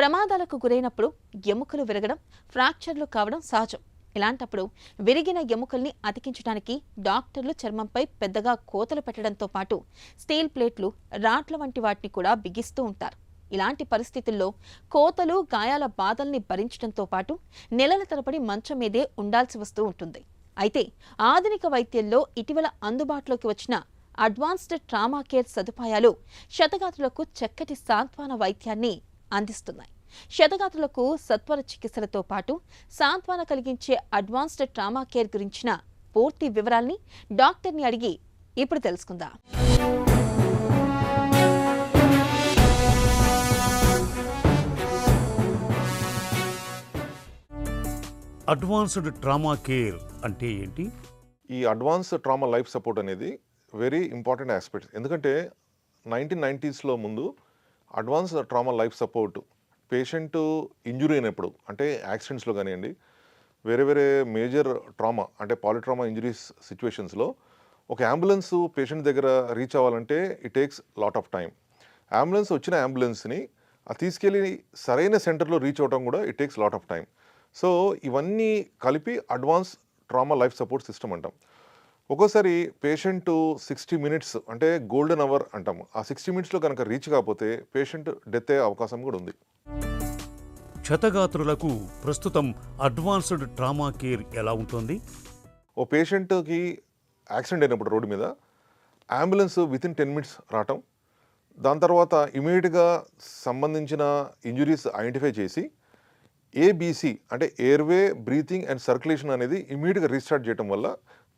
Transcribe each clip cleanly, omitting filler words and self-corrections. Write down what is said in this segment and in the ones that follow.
ప్రమాదాలకు గురైనప్పుడు ఎముకలు విరగడం, ఫ్రాక్చర్లు కావడం సహజం. ఇలాంటప్పుడు విరిగిన ఎముకల్ని అతికించడానికి డాక్టర్లు చర్మంపై పెద్దగా కోతలు పెట్టడంతో పాటు స్టీల్ ప్లేట్లు, రాడ్ల వంటి వాటిని కూడా బిగిస్తూ ఉంటారు. ఇలాంటి పరిస్థితుల్లో కోతలు, గాయాల బాధల్ని భరించడంతో పాటు నెలల తరబడి మంచం మీదే ఉండాల్సి వస్తూ ఉంటుంది. అయితే ఆధునిక వైద్యంలో ఇటీవల అందుబాటులోకి వచ్చిన అడ్వాన్స్డ్ ట్రామా కేర్ సదుపాయాలు క్షతగాత్రులకు చక్కటి సాంత్వన వైద్యాన్ని అందిస్తున్నాయి. క్షతగాత్రులకు సత్వర చికిత్సలతో పాటు సాంత్వన కలిగించే అడ్వాన్స్డ్ ట్రామా కేర్ గురించిన పూర్తి వివరాల్ని డాక్టర్ని అడిగి ఇప్పుడు తెలుసుకుందాం. అడ్వాన్స్డ్ ట్రామా కేర్ అంటే ఏంటి? ఈ అడ్వాన్స్ ట్రామా లైఫ్ సపోర్ట్ అనేది వెరీ ఇంపార్టెంట్ ఆస్పెక్ట్స్. ఎందుకంటే 1990s ముందు advance trauma life support patient injury అయినప్పుడు, అంటే యాక్సిడెంట్స్లో కానివ్వండి, వేరే మేజర్ ట్రామా అంటే పాలిట్రామా ఇంజురీస్ సిచ్యువేషన్స్లో ఒక అంబులెన్స్ పేషెంట్ దగ్గర రీచ్ అవ్వాలంటే it takes lot of time. వచ్చిన అంబులెన్స్ని తీసుకెళ్ళి సరైన సెంటర్లో రీచ్ అవ్వడం కూడా it takes lot of time. So ఇవన్నీ కలిపి advance trauma life support system అంటాం. ఒక్కోసారి పేషెంట్ 60 minutes అంటే గోల్డెన్ అవర్ అంటాము. ఆ 60 minutesలో కనుక రీచ్ కాకపోతే పేషెంట్ డెత్ అయ్యే అవకాశం కూడా ఉంది. క్షతగాత్రులకు ప్రస్తుతం అడ్వాన్స్డ్ ట్రామా కేర్ ఎలా ఉంటుంది? ఓ పేషెంట్కి యాక్సిడెంట్ అయినప్పుడు రోడ్డు మీద అంబులెన్స్ వితిన్ 10 minutes రావటం, దాని తర్వాత ఇమీడియట్గా సంబంధించిన ఇంజురీస్ ఐడెంటిఫై చేసి ఏబీసీ అంటే ఎయిర్వే, బ్రీతింగ్ అండ్ సర్క్యులేషన్ అనేది ఇమీడియట్గా రీస్టార్ట్ చేయడం వల్ల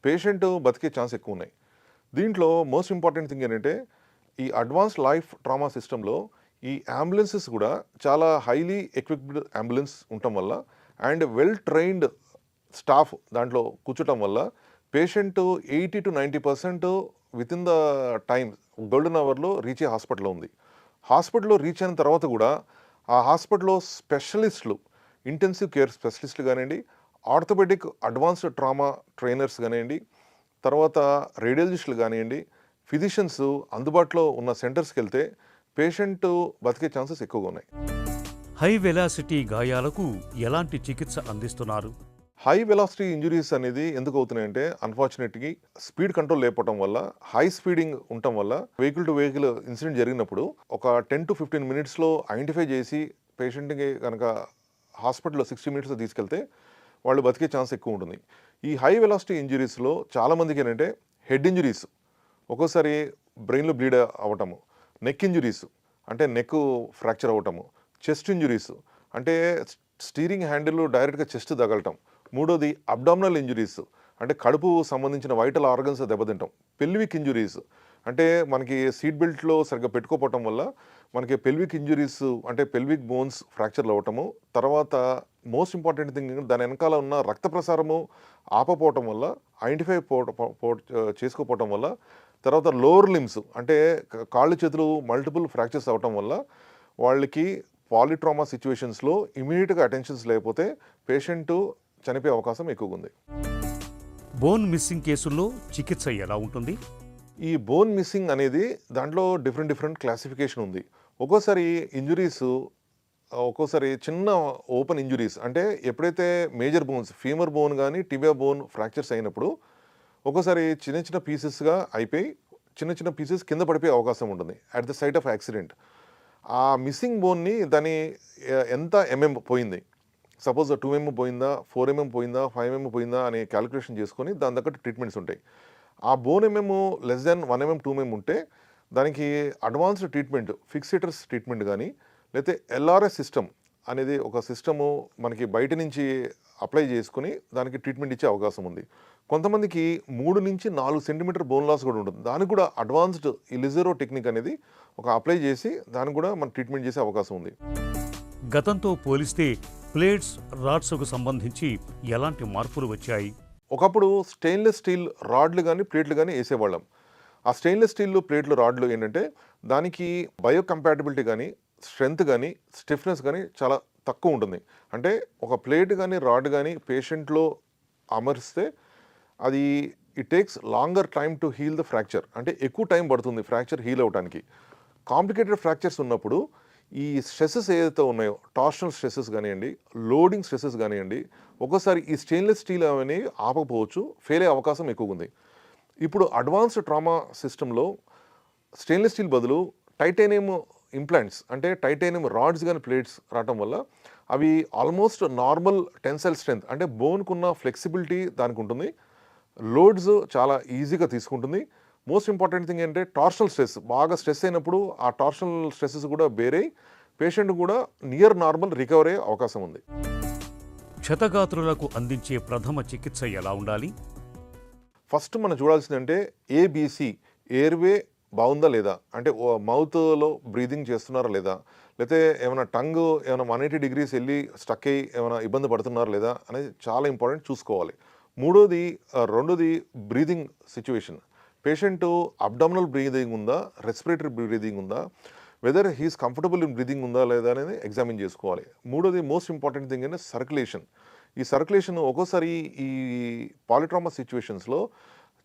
పేషెంట్ బతికే ఛాన్స్ ఎక్కువ ఉన్నాయి. దీంట్లో మోస్ట్ ఇంపార్టెంట్ థింగ్ ఏంటంటే ఈ అడ్వాన్స్ లైఫ్ ట్రామా సిస్టంలో ఈ అంబులెన్సెస్ కూడా చాలా హైలీ ఎక్విప్డ్ అంబులెన్స్ ఉండటం వల్ల అండ్ వెల్ ట్రైన్డ్ స్టాఫ్ దాంట్లో కూర్చోటం వల్ల patient 80 to 90% within the time golden అవర్లో రీచ్ అయ్యే హాస్పిటల్లో ఉంది. హాస్పిటల్లో రీచ్ అయిన తర్వాత కూడా ఆ హాస్పిటల్లో స్పెషలిస్టులు, ఇంటెన్సివ్ కేర్ స్పెషలిస్టులు కానివ్వండి, ఆర్థోపెడిక్ అడ్వాన్స్డ్ ట్రామా ట్రైనర్స్ కానివ్వండి, తర్వాత రేడియాలజిస్టులు కానివ్వండి, ఫిజిషియన్స్ అందుబాటులో ఉన్న సెంటర్స్కి వెళ్తే పేషెంట్ బతికే ఛాన్సెస్ ఎక్కువగా ఉన్నాయి. హై వెలాసిటీ గాయాలకు ఎలాంటి చికిత్స అందిస్తున్నారు? హై వెలాసిటీ ఇంజురీస్ అనేది ఎందుకు అవుతున్నాయంటే అన్ఫార్చునేట్గా స్పీడ్ కంట్రోల్ లేకపోవడం వల్ల, హై స్పీడింగ్ ఉండటం వల్ల వెహికల్ టు వెహికల్ ఇన్సిడెంట్ జరిగినప్పుడు ఒక 10 to 15 minutesలో ఐడెంటిఫై చేసి పేషెంట్కి కనుక హాస్పిటల్లో 60 minutes తీసుకెళ్తే వాళ్ళు బతికే ఛాన్స్ ఎక్కువ ఉంటుంది. ఈ హై వెలాసిటీ ఇంజురీస్లో చాలామందికి ఏంటంటే హెడ్ ఇంజురీస్, ఒక్కోసారి బ్రెయిన్లో బ్లీడ్ అవ్వటము, నెక్ ఇంజురీస్ అంటే నెక్ ఫ్రాక్చర్ అవ్వటము, చెస్ట్ ఇంజురీస్ అంటే స్టీరింగ్ హ్యాండిల్ డైరెక్ట్గా చెస్ట్ తగలటం, మూడోది అబ్డామినల్ ఇంజురీస్ అంటే కడుపు సంబంధించిన వైటల్ ఆర్గన్స్ దెబ్బతింటాం, పెల్విక్ ఇంజురీస్ అంటే మనకి సీట్ బెల్ట్లో సరిగ్గా పెట్టుకోపోవటం వల్ల మనకి పెల్విక్ ఇంజురీస్ అంటే పెల్విక్ బోన్స్ ఫ్రాక్చర్లు అవ్వటము, తర్వాత మోస్ట్ ఇంపార్టెంట్ థింగ్ దాని వెనకాల ఉన్న రక్త ప్రసారము ఆపపోవటం వల్ల, ఐడెంటిఫై చేసుకోపోవటం వల్ల, తర్వాత లోవర్ లిమ్స్ అంటే కాళ్ళు చేతులు మల్టిపుల్ ఫ్రాక్చర్స్ అవ్వటం వల్ల వాళ్ళకి పాలిట్రామా సిచ్యువేషన్స్లో ఇమీడియట్గా అటెన్షన్స్ లేకపోతే పేషెంట్ చనిపోయే అవకాశం ఎక్కువగా ఉంది. బోన్ మిస్సింగ్ కేసుల్లో చికిత్స ఎలా ఉంటుంది? ఈ బోన్ మిస్సింగ్ అనేది దాంట్లో డిఫరెంట్ క్లాసిఫికేషన్ ఉంది. ఒక్కోసారి ఇంజురీస్, ఒక్కోసారి చిన్న ఓపెన్ ఇంజురీస్ అంటే ఎప్పుడైతే మేజర్ బోన్స్, ఫీమర్ బోన్ కానీ టిబియా బోన్ ఫ్రాక్చర్స్ అయినప్పుడు ఒక్కోసారి చిన్న పీసెస్గా అయిపోయి చిన్న పీసెస్ కింద పడిపోయే అవకాశం ఉంటుంది at the site of accident. ఆ మిస్సింగ్ బోన్ని దాని ఎంత పోయింది, సపోజ్ 2 mm పోయిందా, 4 mm పోయిందా, 5 mm పోయిందా అని క్యాలిక్యులేషన్ చేసుకొని దాని తగ్గట్టు ట్రీట్మెంట్స్ ఉంటాయి. ఆ bone less than 1 mm 2 mm ఉంటే దానికి అడ్వాన్స్డ్ ట్రీట్మెంట్, ఫిక్సేటర్స్ ట్రీట్మెంట్ కానీ లేకపోతే ఎల్ఆర్ఎస్ సిస్టమ్ అనేది ఒక సిస్టము మనకి బయట నుంచి అప్లై చేసుకుని దానికి ట్రీట్మెంట్ ఇచ్చే అవకాశం ఉంది. కొంతమందికి 3 నుంచి 4 centimeter బోన్ లాస్ కూడా ఉంటుంది. దానికి కూడా అడ్వాన్స్డ్ ఇలిజెరో టెక్నిక్ అనేది ఒక అప్లై చేసి దానికి కూడా మనం ట్రీట్మెంట్ చేసే అవకాశం ఉంది. గతంతో పోలిస్తే ప్లేట్స్, రాడ్స్కు సంబంధించి ఎలాంటి మార్పులు వచ్చాయి? ఒకప్పుడు స్టెయిన్లెస్ స్టీల్ రాడ్లు కానీ ప్లేట్లు కానీ వేసేవాళ్ళం. ఆ స్టెయిన్లెస్ స్టీల్ ప్లేట్లు, రాడ్లు ఏంటంటే దానికి బయో కంపాటబిలిటీ కానీ, స్ట్రెంగ్త్ కానీ, స్టిఫ్నెస్ కానీ చాలా తక్కువ ఉంటుంది. అంటే ఒక ప్లేట్ కానీ రాడ్ కానీ పేషెంట్లో అమర్స్తే అది it takes longer time to heal the fracture, అంటే ఎక్కువ టైం పడుతుంది ఫ్రాక్చర్ హీల్ అవడానికి. కాంప్లికేటెడ్ ఫ్రాక్చర్స్ ఉన్నప్పుడు ఈ స్ట్రెస్సెస్ ఏదైతే ఉన్నాయో టార్షనల్ స్ట్రెస్సెస్ కానివ్వండి, లోడింగ్ స్ట్రెస్సెస్ కానివ్వండి, ఒక్కోసారి ఈ స్టెయిన్లెస్ స్టీల్ అవన్నీ ఆపకపోవచ్చు, ఫెయిల్ అయ్యే అవకాశం ఎక్కువగా ఉంది. ఇప్పుడు అడ్వాన్స్డ్ ట్రామా సిస్టంలో స్టెయిన్లెస్ స్టీల్ బదులు టైటానియం ఇంప్లాంట్స్ అంటే టైటానియం రాడ్స్ కానీ ప్లేట్స్ రావటం వల్ల అవి ఆల్మోస్ట్ నార్మల్ టెన్సైల్ స్ట్రెంత్ అంటే బోన్కున్న ఫ్లెక్సిబిలిటీ దానికి ఉంటుంది, లోడ్స్ చాలా ఈజీగా తీసుకుంటుంది. మోస్ట్ ఇంపార్టెంట్ థింగ్ ఏంటంటే టార్షనల్ స్ట్రెస్, బాగా స్ట్రెస్ అయినప్పుడు ఆ టార్షనల్ స్ట్రెస్సెస్ కూడా బేరై పేషెంట్ కూడా నియర్ నార్మల్ రికవర్ అయ్యే అవకాశం ఉంది. క్షతగాత్రులకు అందించే ప్రథమ చికిత్స ఎలా ఉండాలి? ఫస్ట్ మనం చూడాల్సిందంటే ఏబిసి ఎయిర్వే బాగుందా లేదా, అంటే మౌత్లో బ్రీదింగ్ చేస్తున్నారా లేదా, లేకపోతే ఏమైనా టంగ్ ఏమైనా 180 degrees వెళ్ళి స్టక్ అయ్యి ఏమైనా ఇబ్బంది పడుతున్నారా లేదా అనేది చాలా ఇంపార్టెంట్ చూసుకోవాలి. రెండోది breathing situation. Patient abdominal breathing ఉందా, రెస్పిరేటరీ బ్రీదింగ్ ఉందా, weather he's comfortable in breathing ఉందా లేదా అనేది ఎగ్జామిన్ చేసుకోవాలి. మూడోది మోస్ట్ ఇంపార్టెంట్ థింగ్ అంటే సర్క్యులేషన్. ఈ సర్క్యులేషన్ ఒక్కోసారి ఈ పాలిట్రామా సిచ్యువేషన్స్లో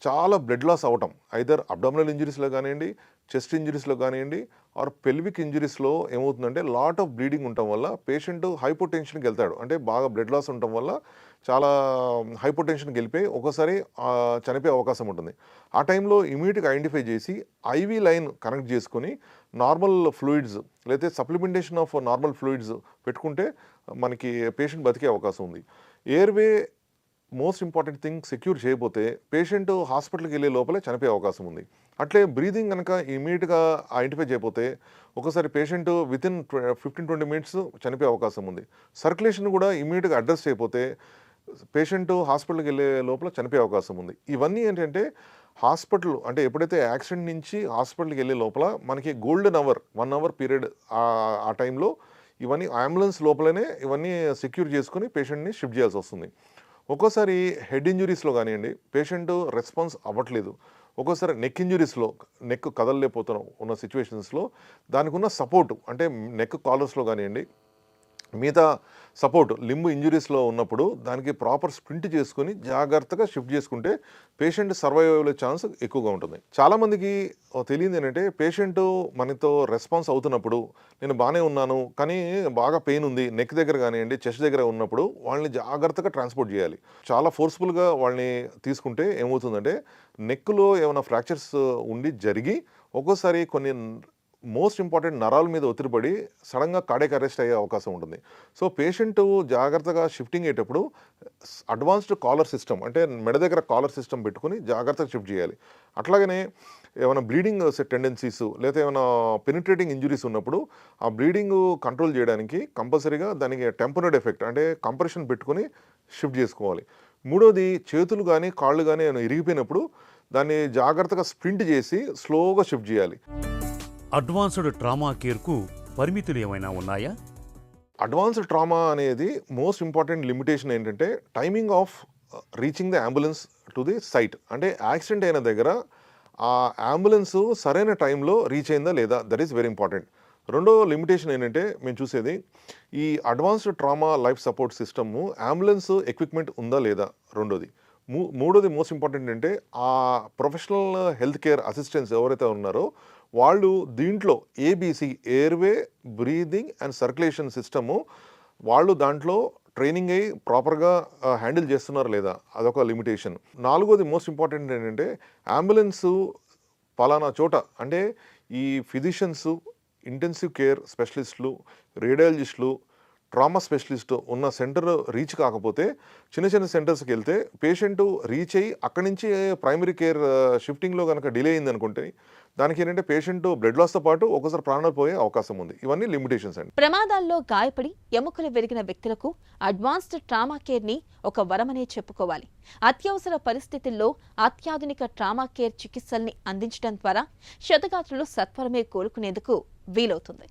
చాలా బ్లడ్ లాస్ అవటం, ఐదర్ అబ్డామినల్ ఇంజరీస్లో కానివ్వండి, చెస్ట్ ఇంజరీస్లో కానివ్వండి, ఆర్ పెల్విక్ ఇంజరీస్లో ఏమవుతుందంటే లాట్ ఆఫ్ బ్లీడింగ్ ఉండటం వల్ల పేషెంట్ హైపోటెన్షన్కి వెళ్తాడు. అంటే బాగా బ్లడ్ లాస్ ఉండటం వల్ల చాలా హైపోటెన్షన్కి వెళ్ళిపోయి ఒక్కోసారి చనిపోయే అవకాశం ఉంటుంది. ఆ టైంలో ఇమీడియట్గా ఐడెంటిఫై చేసి ఐవీ లైన్ కనెక్ట్ చేసుకొని నార్మల్ ఫ్లూయిడ్స్ లేకపోతే సప్లిమెంటేషన్ ఆఫ్ నార్మల్ ఫ్లూయిడ్స్ పెట్టుకుంటే మనకి పేషెంట్ బతికే అవకాశం ఉంది. Airway most important thing secure చేయకపోతే పేషెంట్ హాస్పిటల్కి వెళ్ళే లోపలే చనిపోయే అవకాశం ఉంది. అట్లే బ్రీదింగ్ కనుక ఇమీడియట్గా ఐడెంటిఫై చేయకపోతే ఒకసారి పేషెంట్ వితిన్ 15-20 minutes చనిపోయే అవకాశం ఉంది. సర్క్యులేషన్ కూడా ఇమీడియట్గా అడ్రస్ చేయకపోతే పేషెంట్ హాస్పిటల్కి వెళ్ళే లోపల చనిపోయే అవకాశం ఉంది. ఇవన్నీ ఏంటంటే హాస్పిటల్ అంటే ఎప్పుడైతే యాక్సిడెంట్ నుంచి హాస్పిటల్కి వెళ్ళే లోపల మనకి గోల్డెన్ అవర్ 1 hour పీరియడ్ ఆ టైంలో ఇవన్నీ అంబులెన్స్ లోపలనే ఇవన్నీ సెక్యూర్ చేసుకుని పేషెంట్ని షిఫ్ట్ చేయాల్సి వస్తుంది. ఒక్కోసారి హెడ్ ఇంజురీస్లో కానివ్వండి పేషెంట్ రెస్పాన్స్ అవ్వట్లేదు, ఒక్కోసారి నెక్ ఇంజురీస్లో నెక్ కదలలేకపోతున్నాం ఉన్న సిచ్యువేషన్స్లో దానికి ఉన్న సపోర్ట్ అంటే నెక్ కాలర్స్లో కానివ్వండి మిగతా సపోర్ట్ లింబ్ ఇంజురీస్లో ఉన్నప్పుడు దానికి ప్రాపర్ స్ప్రింట్ చేసుకుని జాగ్రత్తగా షిఫ్ట్ చేసుకుంటే పేషెంట్ సర్వైవ్ అయ్యే ఛాన్స్ ఎక్కువగా ఉంటుంది. చాలామందికి తెలియదు ఏంటంటే పేషెంట్ మనతో రెస్పాన్స్ అవుతున్నప్పుడు నేను బాగానే ఉన్నాను కానీ బాగా పెయిన్ ఉంది నెక్ దగ్గర కానివ్వండి చెస్ట్ దగ్గర ఉన్నప్పుడు వాళ్ళని జాగ్రత్తగా ట్రాన్స్పోర్ట్ చేయాలి. చాలా ఫోర్స్ఫుల్గా వాళ్ళని తీసుకుంటే ఏమవుతుందంటే నెక్లో ఏమైనా ఫ్రాక్చర్స్ ఉండి జరిగి ఒక్కోసారి కొన్ని మోస్ట్ ఇంపార్టెంట్ నరాల మీద ఒత్తిడిపడి సడన్గా కార్డియాక్ అరెస్ట్ అయ్యే అవకాశం ఉంటుంది. సో పేషెంట్ జాగ్రత్తగా షిఫ్టింగ్ అయ్యేటప్పుడు అడ్వాన్స్డ్ కాలర్ సిస్టమ్ అంటే మెడ దగ్గర కాలర్ సిస్టమ్ పెట్టుకుని జాగ్రత్తగా షిఫ్ట్ చేయాలి. అట్లాగనే ఏమైనా బ్లీడింగ్ టెండెన్సీస్ లేదా ఏమైనా పెనిట్రేటింగ్ ఇంజురీస్ ఉన్నప్పుడు ఆ బ్లీడింగ్ కంట్రోల్ చేయడానికి కంపల్సరీగా దానికి టెంపరరీ ఎఫెక్ట్ అంటే కంప్రెషన్ పెట్టుకుని షిఫ్ట్ చేసుకోవాలి. మూడోది చేతులు కానీ కాళ్ళు కానీ ఏమైనా ఇరిగిపోయినప్పుడు దాన్ని జాగ్రత్తగా స్ప్రింట్ చేసి స్లోగా షిఫ్ట్ చేయాలి. అడ్వాన్స్డ్ ట్రామా కేర్కు పరిమితులు ఏమైనా ఉన్నాయా? అడ్వాన్స్డ్ ట్రామా అనేది మోస్ట్ ఇంపార్టెంట్ లిమిటేషన్ ఏంటంటే timing of reaching the ambulance to the site. అంటే యాక్సిడెంట్ అయిన దగ్గర ఆ అంబులెన్స్ సరైన టైంలో రీచ్ అయిందా లేదా, దట్ ఈస్ వెరీ ఇంపార్టెంట్. రెండో లిమిటేషన్ ఏంటంటే మేము చూసేది ఈ advanced trauma life support system ambulance equipment ఉందా లేదా రెండోది. మూడోది మోస్ట్ ఇంపార్టెంట్ అంటే ఆ ప్రొఫెషనల్ హెల్త్ కేర్ అసిస్టెంట్స్ ఎవరైతే ఉన్నారో వాళ్ళు దీంట్లో ABC airway breathing and circulation system వాళ్ళు దాంట్లో ట్రైనింగ్ అయ్యి ప్రాపర్గా హ్యాండిల్ చేస్తున్నారు లేదా అదొక లిమిటేషన్. నాలుగోది మోస్ట్ ఇంపార్టెంట్ ఏంటంటే అంబులెన్స్ పలానా చోట అంటే ఈ ఫిజిషియన్స్ ఇంటెన్సివ్ కేర్ స్పెషలిస్టులు రేడియాలజిస్టులు ట్రామా స్పెషలిస్ట్ ఉన్న సెంటర్ రీచ్ కాకపోతే చిన్న చిన్న సెంటర్స్కి వెళ్తే పేషెంట్ రీచ్ అయ్యి అక్కడి నుంచి ప్రైమరీ కేర్ షిఫ్టింగ్లో కనుక డిలే అయింది అనుకుంటే దానికి ఏంటంటే పేషెంట్ బ్లడ్ లాస్తో పాటు ఒకసారి ప్రాణాలు పోయే అవకాశం ఉంది. ఇవన్నీ లిమిటేషన్స్ అండి. ప్రమాదాల్లో గాయపడి ఎముకలు విరిగిన వ్యక్తులకు అడ్వాన్స్డ్ ట్రామా కేర్ ని ఒక వరమనే చెప్పుకోవాలి. అత్యవసర పరిస్థితుల్లో అత్యాధునిక ట్రామా కేర్ చికిత్సల్ని అందించడం ద్వారా క్షతగాత్రులు సత్వరమే కోలుకునేందుకు వీలవుతుంది.